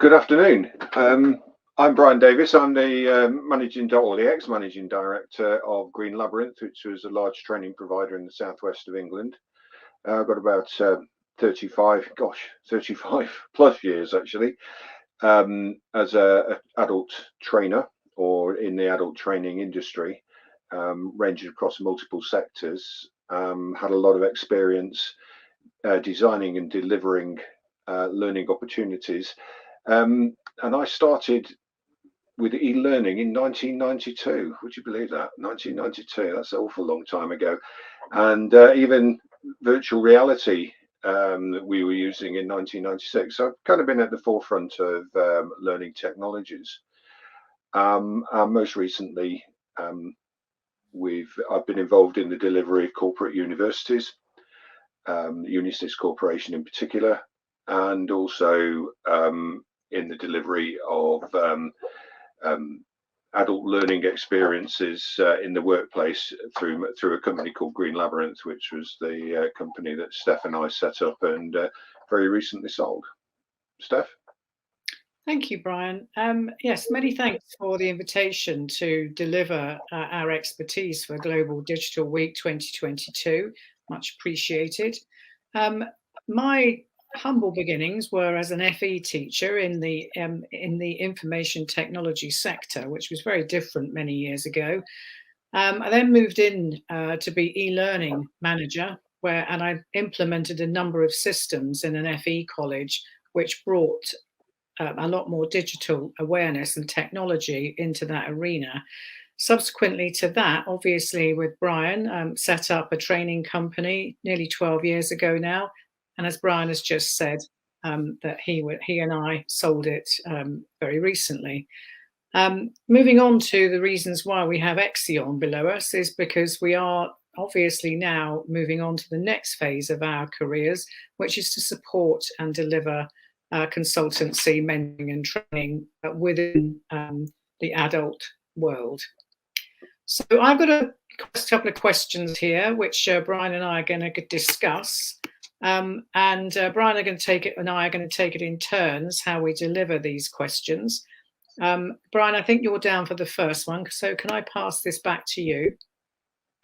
Good afternoon. I'm Brian Davis. I'm the the ex-managing director of Green Labyrinth, which was a large training provider in the southwest of England. I've got about 35 plus years actually, as a adult trainer or in the adult training industry, ranging across multiple sectors. Had a lot of experience designing and delivering learning opportunities. And I started with e-learning in 1992. Would you believe that? 1992, that's an awful long time ago. And even virtual reality that we were using in 1996. So I've kind of been at the forefront of learning technologies. And most recently, I've been involved in the delivery of corporate universities, Unisys Corporation in particular, and also in the delivery of adult learning experiences in the workplace through a company called Green Labyrinth, which was the company that Steph and I set up and very recently sold. Steph? Thank you, Brian. Yes, many thanks for the invitation to deliver our expertise for Global Digital Week 2022. Much appreciated. My humble beginnings were as an FE teacher in the information technology sector, which was very different many years ago. I then moved in to be e-learning manager, and I implemented a number of systems in an FE college, which brought a lot more digital awareness and technology into that arena. Subsequently to that, obviously with Brian, set up a training company nearly 12 years ago now. And as Brian has just said, that he and I sold it very recently. Moving on to the reasons why we have Xsion below us is because we are obviously now moving on to the next phase of our careers, which is to support and deliver consultancy, mentoring and training within the adult world. So I've got a couple of questions here, which Brian and I are going to discuss. And Brian are going to take it, and I are going to take it in turns how we deliver these questions. Brian, I think you're down for the first one, so can I pass this back to you?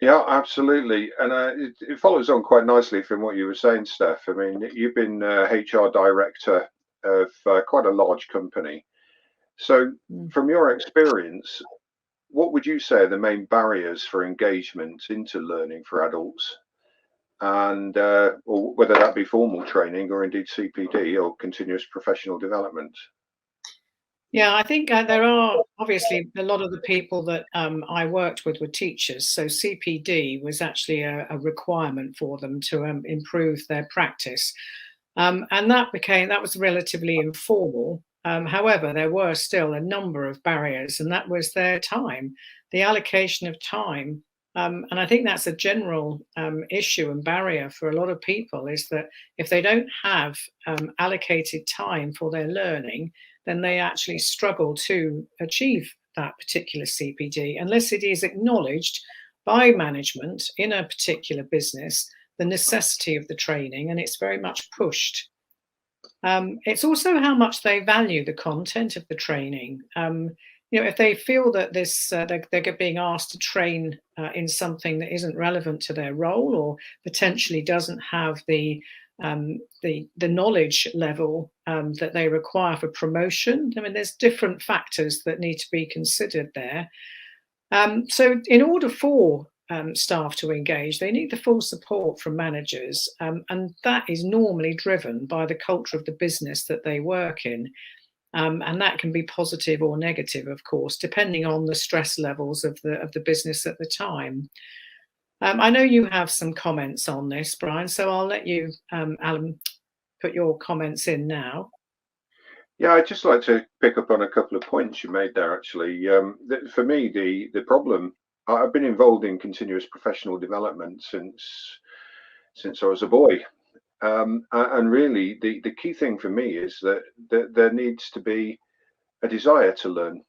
Yeah, absolutely. And it follows on quite nicely from what you were saying, Steph. I mean, you've been HR director of quite a large company. So from your experience, what would you say are the main barriers for engagement into learning for adults? And or whether that be formal training or indeed CPD or continuous professional development? Yeah, I think there are obviously a lot of the people that I worked with were teachers. So CPD was actually a requirement for them to improve their practice. And that was relatively informal. However, there were still a number of barriers, and that was their time, the allocation of time. And I think that's a general issue and barrier for a lot of people, is that if they don't have allocated time for their learning, then they actually struggle to achieve that particular CPD unless it is acknowledged by management in a particular business, the necessity of the training, and it's very much pushed. It's also how much they value the content of the training. If they feel that they're being asked to train in something that isn't relevant to their role or potentially doesn't have the knowledge level that they require for promotion. I mean, there's different factors that need to be considered there. So in order for staff to engage, they need the full support from managers, and that is normally driven by the culture of the business that they work in. And that can be positive or negative, of course, depending on the stress levels of the business at the time. I know you have some comments on this, Brian, so I'll let you, Alan, put your comments in now. Yeah, I'd just like to pick up on a couple of points you made there, actually. For me, the problem, I've been involved in continuous professional development since I was a boy. And really, the key thing for me is that there needs to be a desire to learn.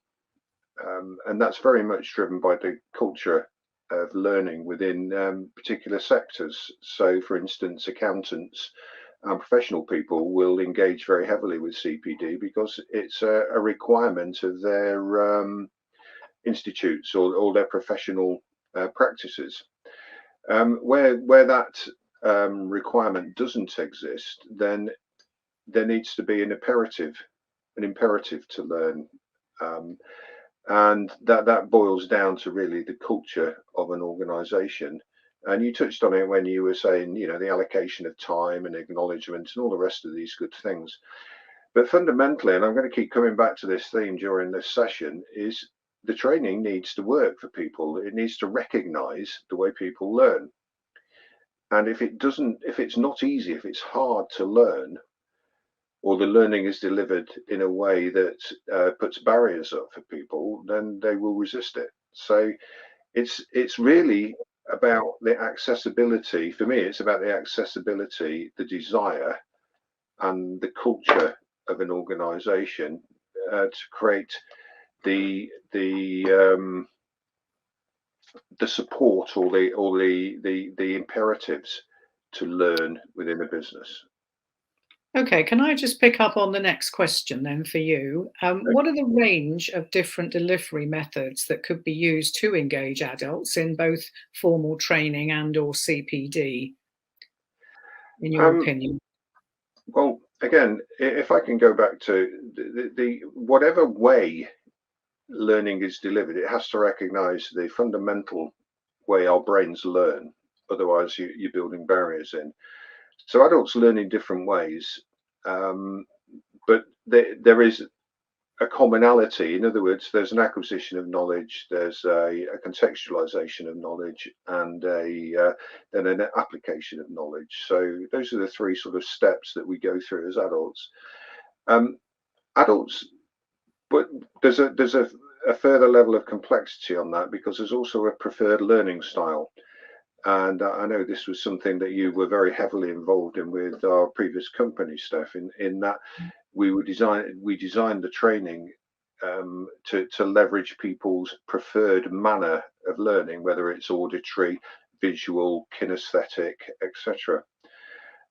And that's very much driven by the culture of learning within particular sectors. So, for instance, accountants and professional people will engage very heavily with CPD because it's a requirement of their institutes or their professional practices. Where that requirement doesn't exist, then there needs to be an imperative to learn, and that boils down to really the culture of an organisation. And you touched on it when you were saying, the allocation of time and acknowledgement and all the rest of these good things. But fundamentally, and I'm going to keep coming back to this theme during this session, is the training needs to work for people. It needs to recognise the way people learn. And if it's not easy, if it's hard to learn, or the learning is delivered in a way that puts barriers up for people, then they will resist it. So it's really about the accessibility. For me, it's about the accessibility, the desire, and the culture of an organisation to create the support or the imperatives to learn within a business. Okay, can I just pick up on the next question then for you? What are the range of different delivery methods that could be used to engage adults in both formal training and or CPD, in your opinion? Well, again, if I can go back to the whatever way learning is delivered, it has to recognize the fundamental way our brains learn. Otherwise, you're building barriers in. So adults learn in different ways, but there is a commonality. In other words, there's an acquisition of knowledge, there's a contextualization of knowledge, and then an application of knowledge. So those are the three sort of steps that we go through as adults. Adults, but there's a further level of complexity on that because there's also a preferred learning style. And I know this was something that you were very heavily involved in with our previous company, Steph, in that we designed the training to leverage people's preferred manner of learning, whether it's auditory, visual, kinesthetic, etc.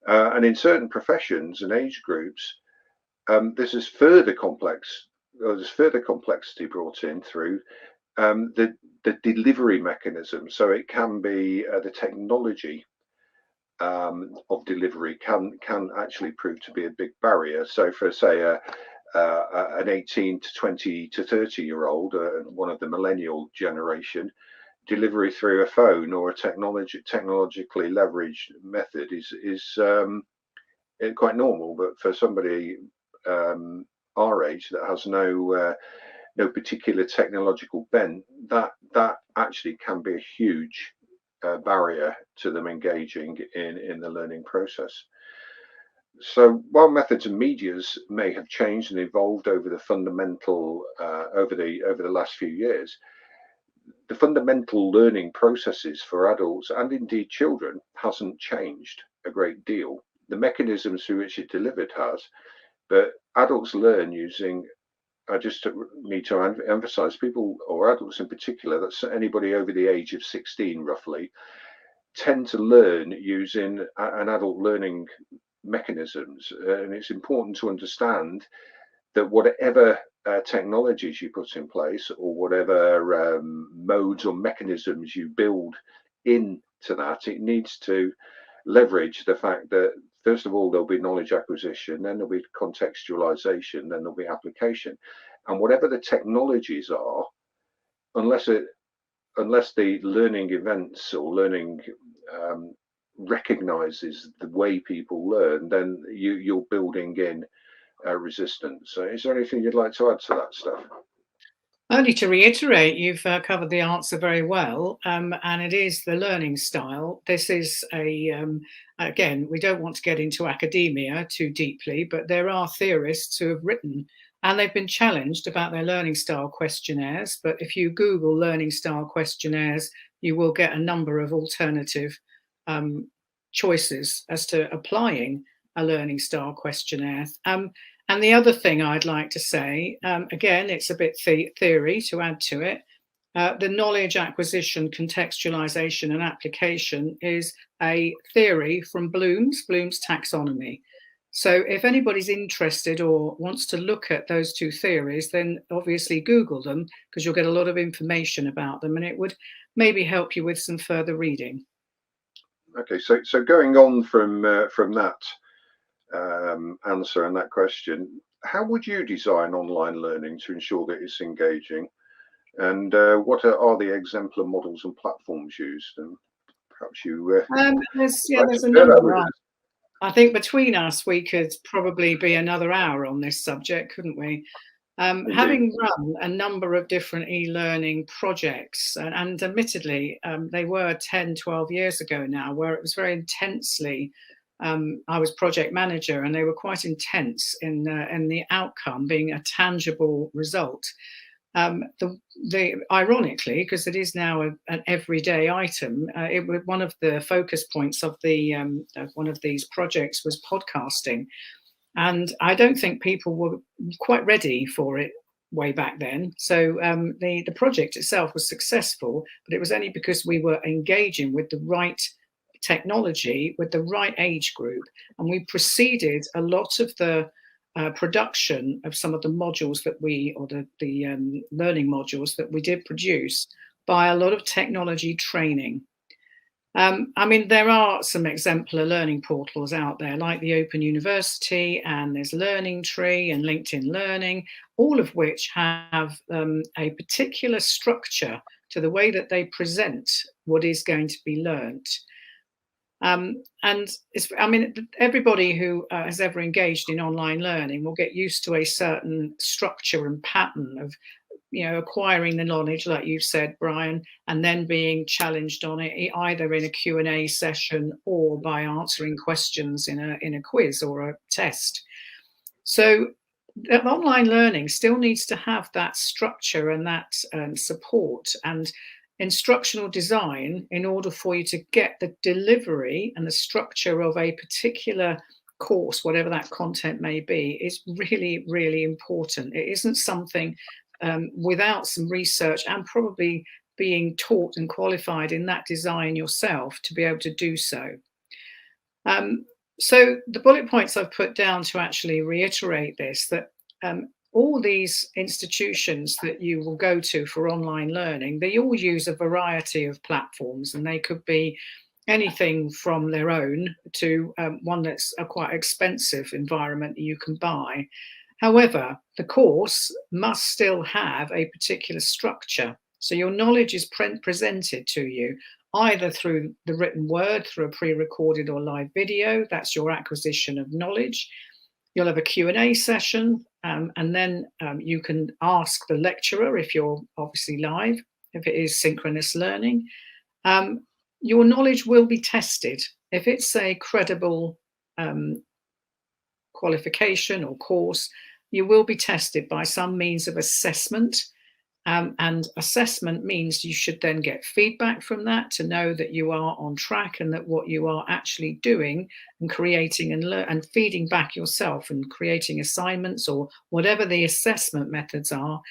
And in certain professions and age groups, this is further complex. There's further complexity brought in through the delivery mechanism. So it can be the technology of delivery can actually prove to be a big barrier. So for say an 18 to 20 to 30-year-old, one of the millennial generation, delivery through a phone or a technologically leveraged method is quite normal. But for somebody our age that has no particular technological bent, that actually can be a huge barrier to them engaging in the learning process. So while methods and medias may have changed and evolved over the fundamental over the last few years, the fundamental learning processes for adults and indeed children hasn't changed a great deal. The mechanisms through which it delivered has, but adults learn using, I just need to emphasize, people or adults in particular, that's anybody over the age of 16 roughly, tend to learn using an adult learning mechanisms. And it's important to understand that whatever technologies you put in place or whatever modes or mechanisms you build into that, it needs to leverage the fact that first of all there'll be knowledge acquisition, then there'll be contextualization, then there'll be application, and whatever the technologies are, unless the learning events or learning recognizes the way people learn, then you're building in resistance. So is there anything you'd like to add to that, Steph? Only to reiterate, you've covered the answer very well, and it is the learning style. This is again, we don't want to get into academia too deeply, but there are theorists who have written and they've been challenged about their learning style questionnaires. But if you Google learning style questionnaires, you will get a number of alternative choices as to applying a learning style questionnaire. And the other thing I'd like to say, again, it's a bit theory to add to it, the knowledge acquisition, contextualization, and application is a theory from Bloom's taxonomy. So if anybody's interested or wants to look at those two theories, then obviously Google them, because you'll get a lot of information about them, and it would maybe help you with some further reading. Okay, so going on from that answer and that question, how would you design online learning to ensure that it's engaging? And what are the exemplar models and platforms used? And perhaps you there's a number. I think between us, we could probably be another hour on this subject, couldn't we? Having run a number of different e-learning projects, and admittedly, they were 10, 12 years ago now, where it was very intensely, I was project manager, and they were quite intense in the outcome being a tangible result. Ironically, because it is now an everyday item, it was one of the focus points of one of these projects was podcasting, and I don't think people were quite ready for it way back then. So the project itself was successful, but it was only because we were engaging with the right technology, with the right age group, and we preceded a lot of the production of some of the modules that the learning modules that we did produce by a lot of technology training. I mean, there are some exemplar learning portals out there, like the Open University, and there's Learning Tree and LinkedIn Learning, all of which have a particular structure to the way that they present what is going to be learnt. And everybody who has ever engaged in online learning will get used to a certain structure and pattern of, acquiring the knowledge, like you've said, Brian, and then being challenged on it, either in a Q&A session or by answering questions in a quiz or a test. So online learning still needs to have that structure and that support and instructional design in order for you to get the delivery and the structure of a particular course, whatever that content may be, is really, really important. It isn't something without some research and probably being taught and qualified in that design yourself to be able to do so. So the bullet points I've put down to actually reiterate this, that all these institutions that you will go to for online learning, they all use a variety of platforms, and they could be anything from their own to one that's a quite expensive environment that you can buy. However, the course must still have a particular structure. So your knowledge is presented to you either through the written word, through a pre-recorded or live video. That's your acquisition of knowledge. You'll have a Q&A session, and then you can ask the lecturer if you're obviously live, if it is synchronous learning. Your knowledge will be tested. If it's a credible qualification or course, you will be tested by some means of assessment. And assessment means you should then get feedback from that to know that you are on track and that what you are actually doing and creating and feeding back yourself and creating assignments or whatever the assessment methods are,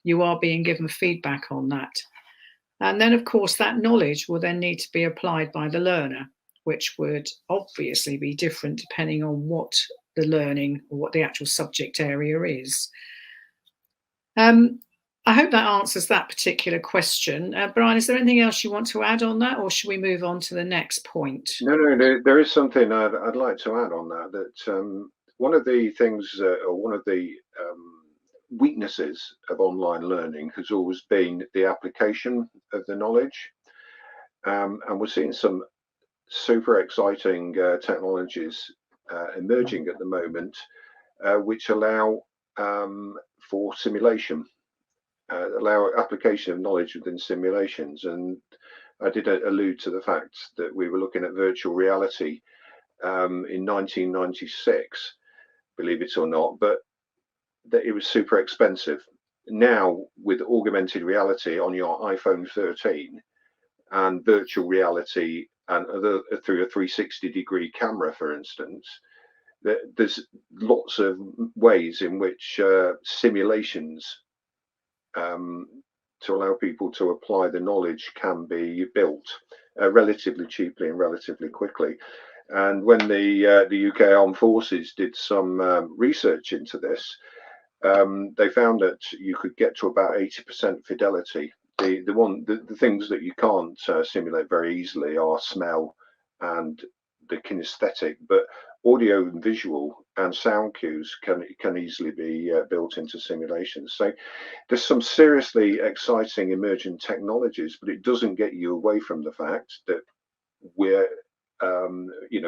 you are being given feedback on that. And then, of course, that knowledge will then need to be applied by the learner, which would obviously be different depending on what the learning or what the actual subject area is. I hope that answers that particular question. Brian, is there anything else you want to add on that, or should we move on to the next point? No, there is something I'd like to add on that. That one of the things, or one of the weaknesses of online learning has always been the application of the knowledge. And we're seeing some super exciting technologies emerging at the moment, which allow for simulation. Allow application of knowledge within simulations. And I did allude to the fact that we were looking at virtual reality in 1996, believe it or not, but that it was super expensive. Now, with augmented reality on your iPhone 13 and virtual reality and through a 360-degree camera, for instance, there's lots of ways in which simulations to allow people to apply the knowledge can be built relatively cheaply and relatively quickly. And when the UK Armed Forces did some research into this, they found that you could get to about 80% fidelity. The things that you can't simulate very easily are smell and the kinesthetic, but audio and visual and sound cues can easily be built into simulations. So there's some seriously exciting emerging technologies, but it doesn't get you away from the fact that we're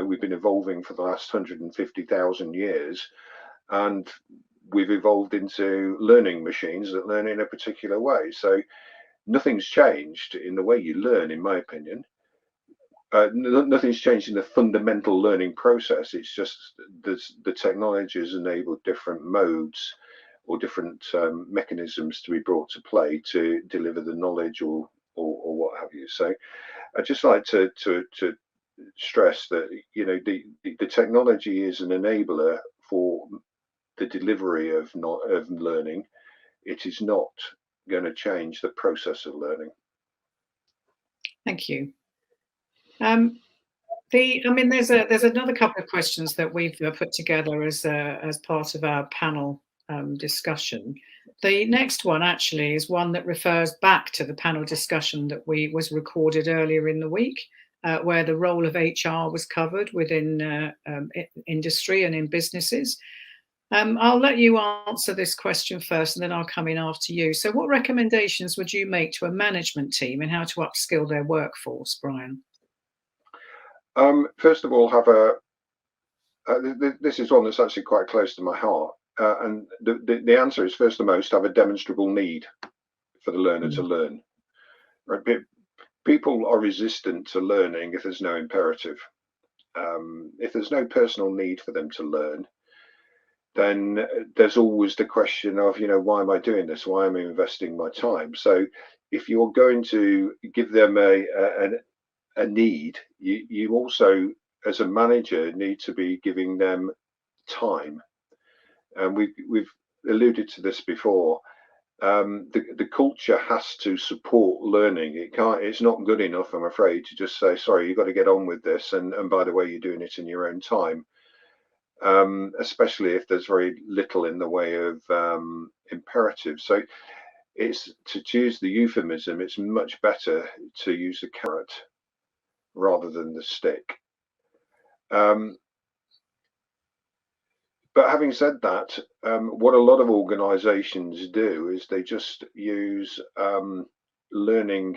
we've been evolving for the last 150,000 years, and we've evolved into learning machines that learn in a particular way. So nothing's changed in the way you learn, in my opinion. Nothing's changed in the fundamental learning process. It's just the technology has enabled different modes or different mechanisms to be brought to play to deliver the knowledge or what have you. So I'd just like to stress that the technology is an enabler for the delivery of learning. It is not going to change the process of learning. Thank you. There's another couple of questions that we've put together as part of our panel discussion. The next one actually is one that refers back to the panel discussion that was recorded earlier in the week, where the role of HR was covered within industry and in businesses. I'll let you answer this question first, and then I'll come in after you. So what recommendations would you make to a management team in how to upskill their workforce, Brayan? First of all, this is one that's actually quite close to my heart. And the answer is, first and most, have a demonstrable need for the learner to learn. Right? People are resistant to learning if there's no imperative. If there's no personal need for them to learn, then there's always the question of, why am I doing this? Why am I investing my time? So if you're going to give them a need, you also, as a manager, need to be giving them time. And we've alluded to this before. The culture has to support learning. It's not good enough, I'm afraid, to just say, sorry, you've got to get on with this, and by the way, you're doing it in your own time. Especially if there's very little in the way of imperative. So it's, to use the euphemism, it's much better to use a carrot rather than the stick. But having said that, what a lot of organizations do is they just use learning.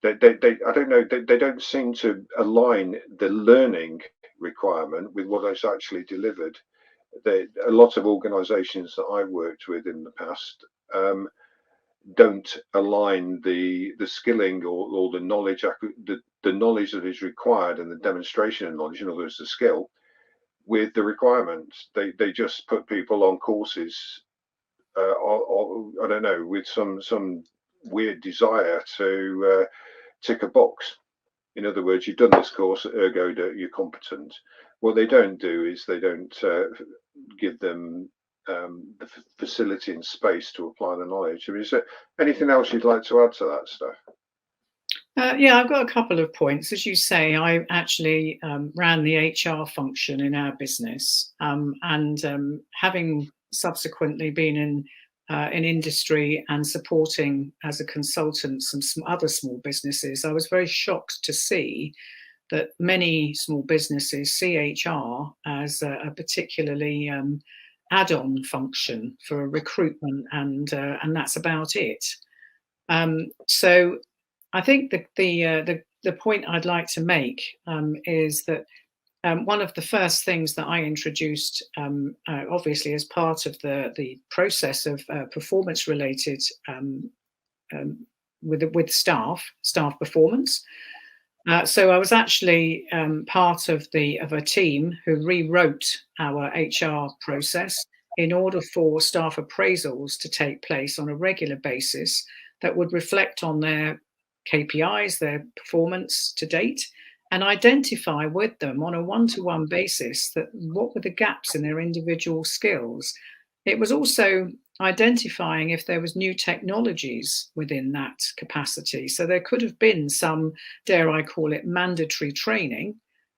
I don't know, they don't seem to align the learning requirement with what is actually delivered. A lot of organizations that I've worked with in the past don't align the skilling or the knowledge, the knowledge that is required and the demonstration of knowledge, in other words, the skill, with the requirements. They just put people on courses, or I don't know, with some weird desire to tick a box. In other words, you've done this course, ergo you're competent. What they don't do is they don't give them the facility and space to apply the knowledge. I mean, is there anything else you'd like to add to that stuff? Yeah, I've got a couple of points. As you say, I actually ran the HR function in our business, and having subsequently been in industry and supporting as a consultant some other small businesses, I was very shocked to see that many small businesses see HR as a particularly add-on function for recruitment, and that's about it. So I think the point I'd like to make is that one of the first things that I introduced, obviously as part of the process of performance-related with staff performance. So I was actually part of a team who rewrote our HR process in order for staff appraisals to take place on a regular basis that would reflect on their KPIs, their performance to date, and identify with them on a one-to-one basis that what were the gaps in their individual skills. It was also identifying if there was new technologies within that capacity. So there could have been some, dare I call it, mandatory training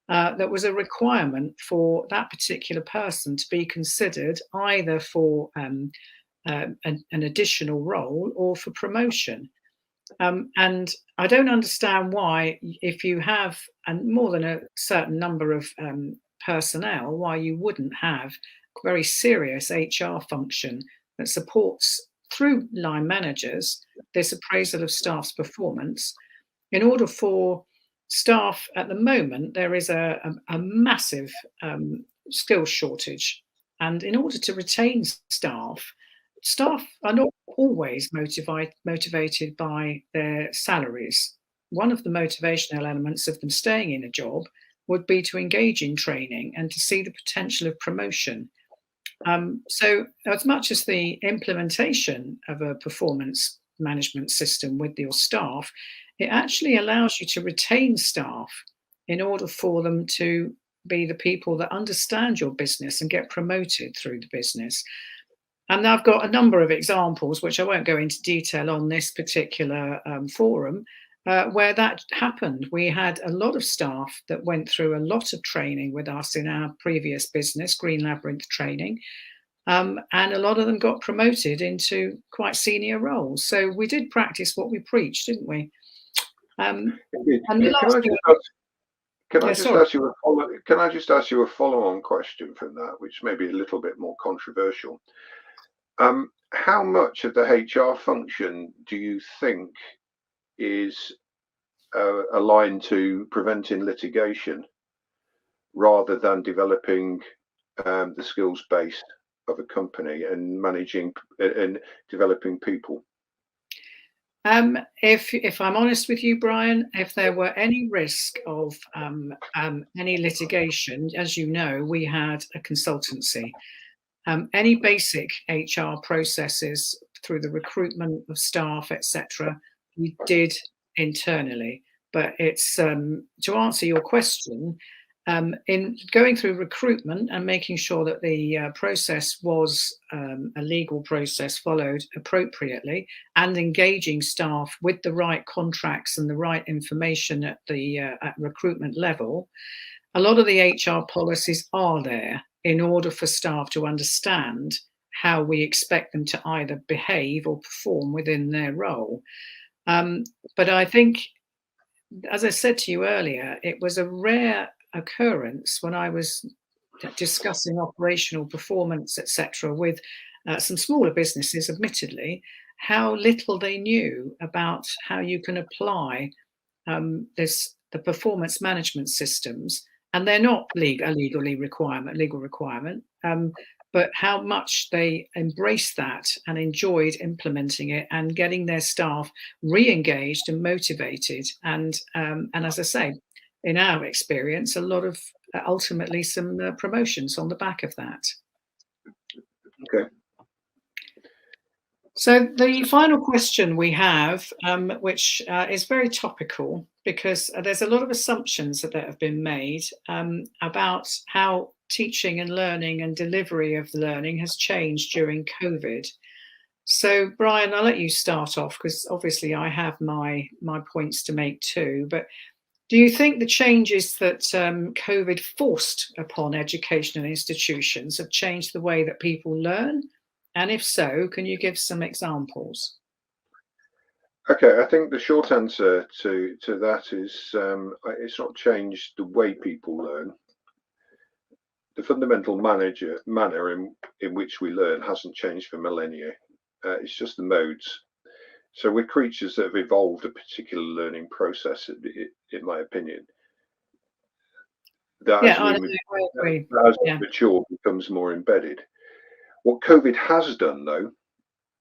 that was a requirement for that particular person to be considered either for an additional role or for promotion. And I don't understand why, if you have more than a certain number of personnel, why you wouldn't have very serious HR function that supports through line managers this appraisal of staff's performance. In order for staff, at the moment, there is a massive skill shortage. And in order to retain staff are not always motivated by their salaries. One of the motivational elements of them staying in a job would be to engage in training and to see the potential of promotion. So, as much as the implementation of a performance management system with your staff, it actually allows you to retain staff in order for them to be the people that understand your business and get promoted through the business. And I've got a number of examples, which I won't go into detail on this particular forum, where that happened. We had a lot of staff that went through a lot of training with us in our previous business, Green Labyrinth Training, and a lot of them got promoted into quite senior roles. So we did practice what we preached, didn't we? And the last thing, Can I just ask you a follow? Can I just ask you a follow-on question from that, which may be a little bit more controversial? How much of the HR function do you think is aligned to preventing litigation rather than developing the skills base of a company and managing and developing people? If I'm honest with you, Brian, if there were any risk of any litigation, as you know, we had a consultancy. Any basic HR processes through the recruitment of staff, etc., we did internally. But it's to answer your question, in going through recruitment and making sure that the process was a legal process followed appropriately, and engaging staff with the right contracts and the right information at the at recruitment level, a lot of the HR policies are there in order for staff to understand how we expect them to either behave or perform within their role. But I think, as I said to you earlier, it was a rare occurrence when I was discussing operational performance, etc., with some smaller businesses, admittedly, how little they knew about how you can apply the performance management systems. And they're not legal requirement, but how much they embraced that and enjoyed implementing it and getting their staff re-engaged and motivated. And as I say, in our experience, a lot of ultimately some promotions on the back of that. Okay. So the final question we have, which is very topical, because there's a lot of assumptions that have been made about how teaching and learning and delivery of learning has changed during COVID. So, Brian, I'll let you start off, because obviously I have my points to make too. But do you think the changes that COVID forced upon educational institutions have changed the way that people learn? And if so, can you give some examples? Okay, I think the short answer to that is it's not changed the way people learn. The fundamental manner in which we learn hasn't changed for millennia. It's just the modes. So we're creatures that have evolved a particular learning process, in my opinion. That as we mature, becomes more embedded. What COVID has done, though,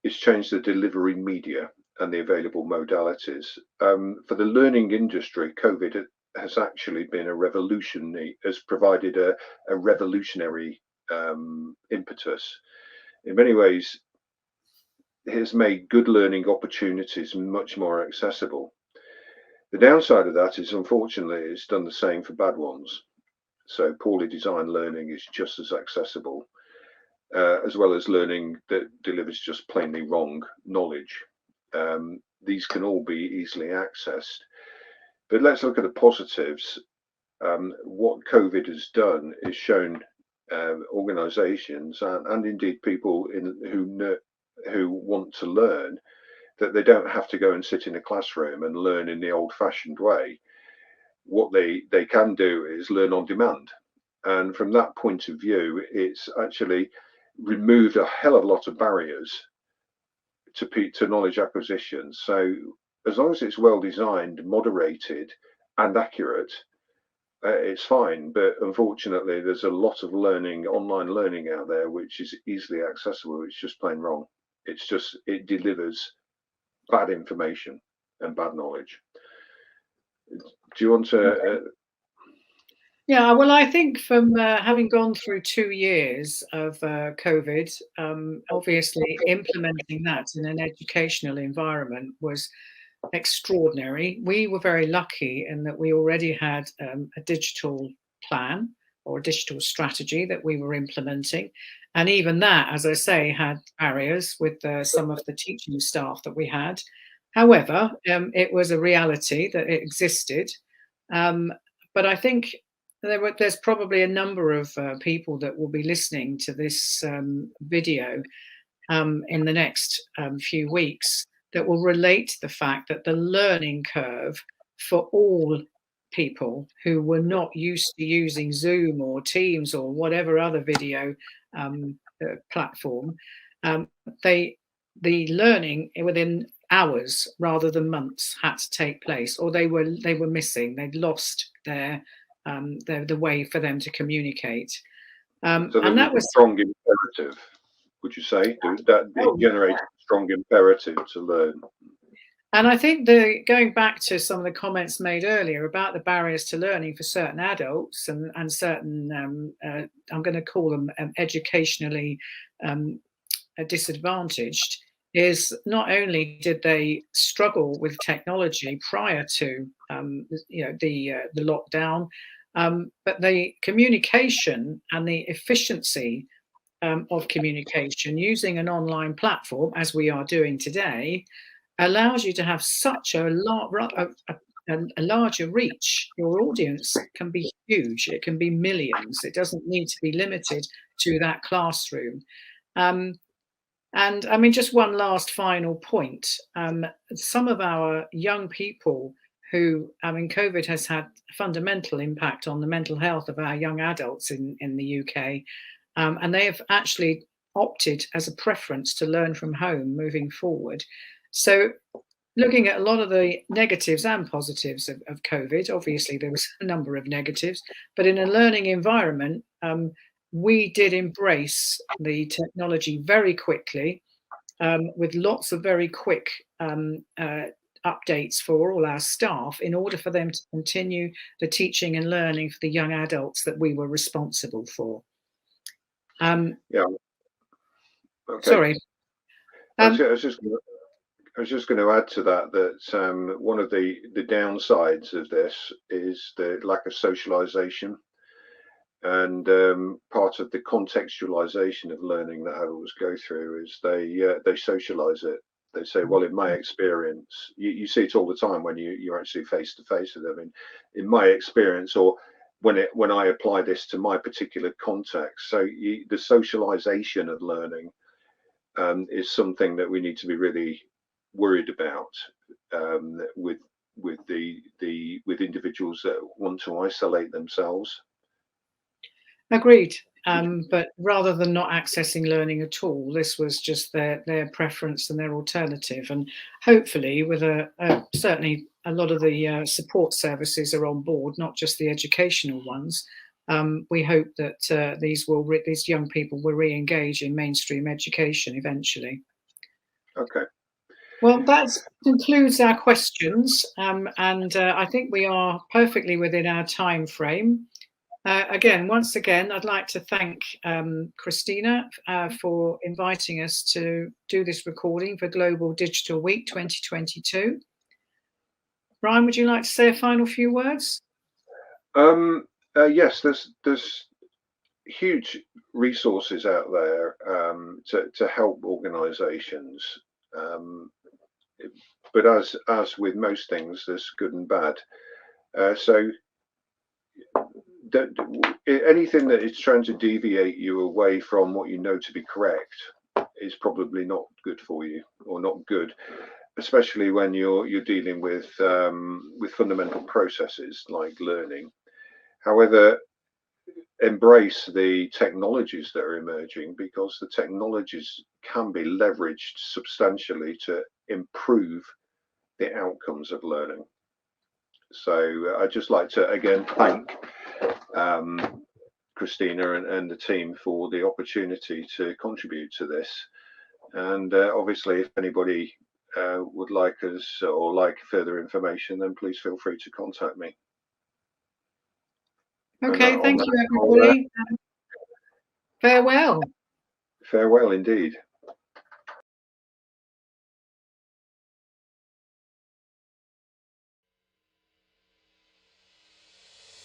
is change the delivery media and the available modalities. For the learning industry, COVID has actually been a revolutionary, has provided a revolutionary impetus. In many ways, it has made good learning opportunities much more accessible. The downside of that is, unfortunately, it's done the same for bad ones. So poorly designed learning is just as accessible. as well as learning that delivers just plainly wrong knowledge. These can all be easily accessed. But let's look at the positives. What COVID has done is shown organisations and indeed people who want to learn that they don't have to go and sit in a classroom and learn in the old-fashioned way. What they can do is learn on demand. And from that point of view, it's actually removed a hell of a lot of barriers to knowledge acquisition. So as long as it's well designed, moderated, and accurate, it's fine. But unfortunately, there's a lot of online learning out there, which is easily accessible. It's just plain wrong. It delivers bad information and bad knowledge. Do you want to? Yeah, well, I think from having gone through 2 years of COVID, obviously implementing that in an educational environment was extraordinary. We were very lucky in that we already had a digital plan or a digital strategy that we were implementing. And even that, as I say, had barriers with some of the teaching staff that we had. However, it was a reality that it existed. But I think there's probably a number of people that will be listening to this video in the next few weeks that will relate to the fact that the learning curve for all people who were not used to using Zoom or Teams or whatever other video platform, the learning within hours rather than months had to take place, or they were missing. They'd lost the way for them to communicate. So and that was a strong imperative, would you say? That it generates a strong imperative to learn. And I think going back to some of the comments made earlier about the barriers to learning for certain adults and certain, I'm going to call them educationally disadvantaged, is not only did they struggle with technology prior to the lockdown, but the communication and the efficiency of communication using an online platform, as we are doing today, allows you to have such a larger reach. Your audience can be huge. It can be millions. It doesn't need to be limited to that classroom. And I mean, just one last final point. Some of our young people who, I mean, COVID has had a fundamental impact on the mental health of our young adults in the UK. And they have actually opted as a preference to learn from home moving forward. So looking at a lot of the negatives and positives of COVID, obviously there was a number of negatives, but in a learning environment, we did embrace the technology very quickly with lots of very quick updates for all our staff in order for them to continue the teaching and learning for the young adults that we were responsible for. Yeah. Okay. Sorry. I was just going to add to that one of the downsides of this is the lack of socialization, and part of the contextualization of learning that adults go through is they socialize it. They say, well, in my experience, you see it all the time when you're actually face to face with them. In my experience, or when I apply this to my particular context, so the socialization of learning is something that we need to be really worried about with individuals that want to isolate themselves. Agreed. But rather than not accessing learning at all, this was just their preference and their alternative. And hopefully, with certainly a lot of the support services are on board, not just the educational ones. We hope that these young people will re-engage in mainstream education eventually. Okay. Well, that concludes our questions, and I think we are perfectly within our time frame. Once again, I'd like to thank Christina for inviting us to do this recording for Global Digital Week 2022. Brian, would you like to say a final few words? Yes, there's huge resources out there to help organisations. But as with most things, there's good and bad. So anything that is trying to deviate you away from what you know to be correct is probably not good for you, or not good, especially when you're dealing with fundamental processes like learning. However, embrace the technologies that are emerging, because the technologies can be leveraged substantially to improve the outcomes of learning. So I'd just like to again thank Christina and the team for the opportunity to contribute to this. And obviously, if anybody would like us or like further information, then please feel free to contact me. Okay, thank you, everybody. Farewell. Farewell indeed.